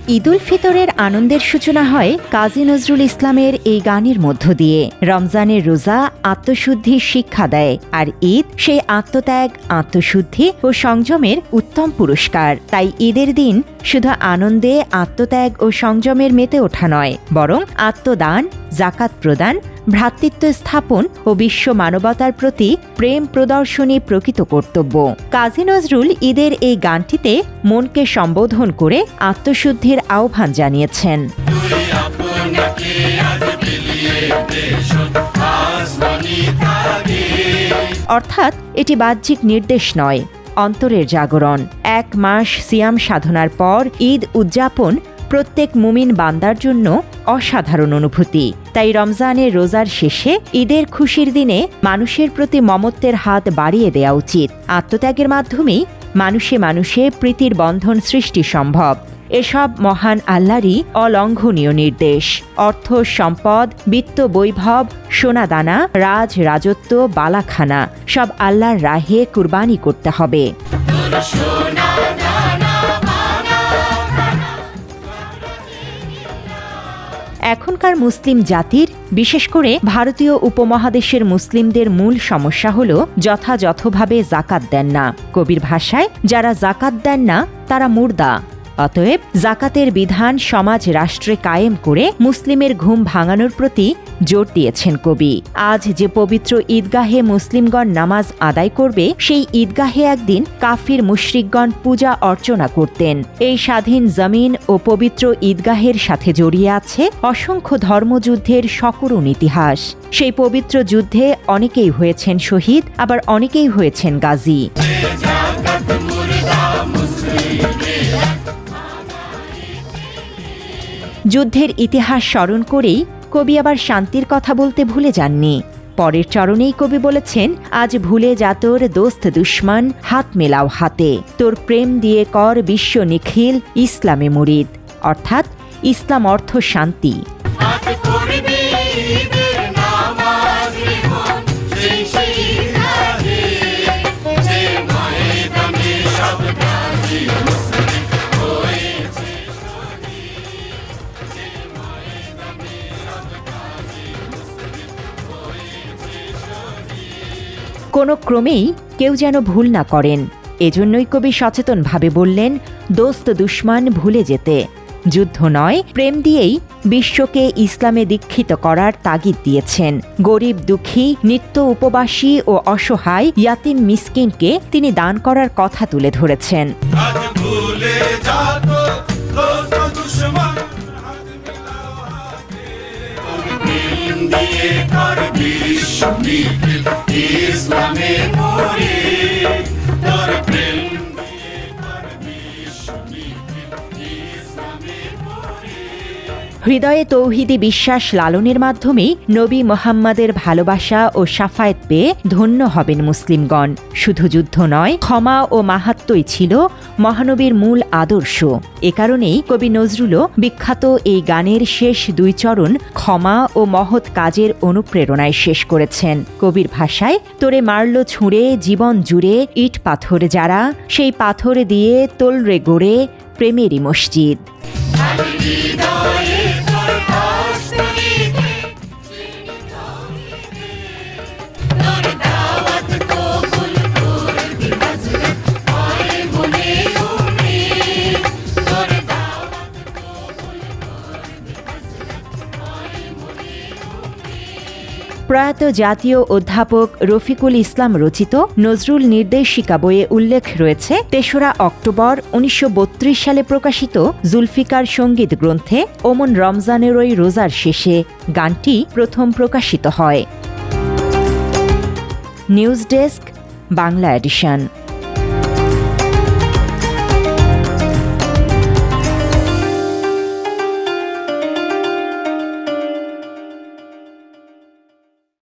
ঈদুল ফিতরের আনন্দের সূচনা হয় কাজী নজরুল ইসলামের এই গানের মধ্য দিয়ে। রমজানের রোজা আত্মশুদ্ধির শিক্ষা দেয়, আর ঈদ সেই আত্মত্যাগ, আত্মশুদ্ধি ও সংযমের উত্তম পুরস্কার। তাই ঈদের দিন শুধু আনন্দে, আত্মত্যাগ ও সংযমের মেতে ওঠা নয়, বরং আত্মদান, জাকাত প্রদান, ভ্রাতৃত্ব স্থাপন ও বিশ্ব মানবতার প্রতি প্রেম প্রদর্শনী প্রকৃত কর্তব্য। কাজী নজরুল ঈদের এই গানটিতে মনকে সম্বোধন করে আত্মশুদ্ধির আহ্বান জানিয়েছেন। অর্থাৎ এটি বাহ্যিক নির্দেশ নয়, অন্তরের জাগরণ। 1 মাস সিয়াম সাধনার পর ঈদ উদযাপন প্রত্যেক মুমিন বান্দার জন্য অসাধারণ অনুভূতি। তাই রমজানের রোজার শেষে ঈদের খুশির দিনে মানুষের প্রতি মমত্বের হাত বাড়িয়ে দেওয়া উচিত। আত্মত্যাগের মাধ্যমেই মানুষে মানুষে প্রীতির বন্ধন সৃষ্টি সম্ভব। এসব মহান আল্লাহরই অলঙ্ঘনীয় নির্দেশ। অর্থ, সম্পদ, বিত্ত, বৈভব, সোনাদানা, রাজত্ব, বালাখানা সব আল্লাহর রাহে কুরবানি করতে হবে। এখনকার মুসলিম জাতির, বিশেষ করে ভারতীয় উপমহাদেশের মুসলিমদের মূল সমস্যা হল যথাযথভাবে জাকাত দেন না। কবির ভাষায়, যারা জাকাত দেন না তারা মুর্দা। অতএব জাকাতের বিধান সমাজ রাষ্ট্রে কায়েম করে মুসলিমের ঘুম ভাঙানোর প্রতি জোর দিয়েছেন কবি। আজ যে পবিত্র ঈদগাহে মুসলিমগণ নামাজ আদায় করবে, সেই ঈদগাহে একদিন কাফির মুশরিকগণ পূজা অর্চনা করতেন। এই স্বাধীন জমিন ও পবিত্র ঈদগাহের সাথে জড়িয়ে আছে অসংখ্য ধর্মযুদ্ধের সকরুণ ইতিহাস। সেই পবিত্র যুদ্ধে অনেকেই হয়েছেন শহীদ, আবার অনেকেই হয়েছেন গাজী। যুদ্ধের ইতিহাস স্মরণ করেই কবি আবার শান্তির কথা বলতে ভুলে যাননি। পরের চরণেই কবি বলেছেন, আজ ভুলে যা তোর দোস্ত দুশ্মন, হাত মেলাও হাতে, তোর প্রেম দিয়ে কর বিশ্ব নিখিল ইসলামে মুরিদ। অর্থাৎ ইসলাম অর্থ শান্তি। কোনো ক্রমেই কেউ যেন ভুল না করেন, এজন্যই কবি সচেতনভাবে বললেন, দোস্ত দুশ্মন ভুলে যেতে। যুদ্ধ নয়, প্রেম দিয়েই বিশ্বকে ইসলামে দীক্ষিত করার তাগিদ দিয়েছেন। গরিব, দুঃখী, নিত্য উপবাসী ও অসহায় ইয়াতিম মিসকিনকে তিনি দান করার কথা তুলে ধরেছেন। হৃদয়ে তৌহিদি বিশ্বাস লালনের মাধ্যমেই নবী মোহাম্মদের ভালোবাসা ও শাফায়েত পেয়ে ধন্য হবেন মুসলিমগণ। শুধু যুদ্ধ নয়, ক্ষমা ও মাহাত্ম্যই ছিল মহানবীর মূল আদর্শ। এ কারণেই কবি নজরুলও বিখ্যাত এই গানের শেষ 2 চরণ ক্ষমা ও মহৎ কাজের অনুপ্রেরণায় শেষ করেছেন। কবির ভাষায়, তোরে মারল ছুঁড়ে জীবন জুড়ে ইট পাথর যারা, সেই পাথর দিয়ে তোলরে গড়ে প্রেমেরই মসজিদ। প্রয়াত জাতীয় অধ্যাপক রফিকুল ইসলাম রচিত নজরুল নির্দেশিকা বইয়ে উল্লেখ রয়েছে, ৩রা অক্টোবর ১৯৩২ সালে প্রকাশিত জুলফিকার সঙ্গীত গ্রন্থে ওমন রমজানেরই রোজার শেষে গানটি প্রথম প্রকাশিত হয়। News desk, Bangla addition.